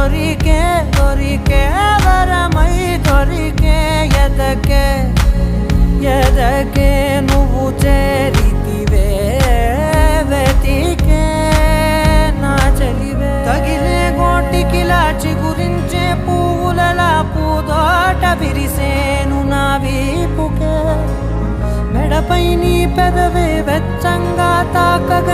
దొరికే దొరికే వరమై దొరికే ఎదకే నువ్వు చేరితివే వెతికే నా చెలివే తగిలే గోటికిలా చిగురించే పువ్వులలా పూదోట విరిసేను నా వీపుకే మెడపై నీ పెదవే వెచ్చంగా తాకగ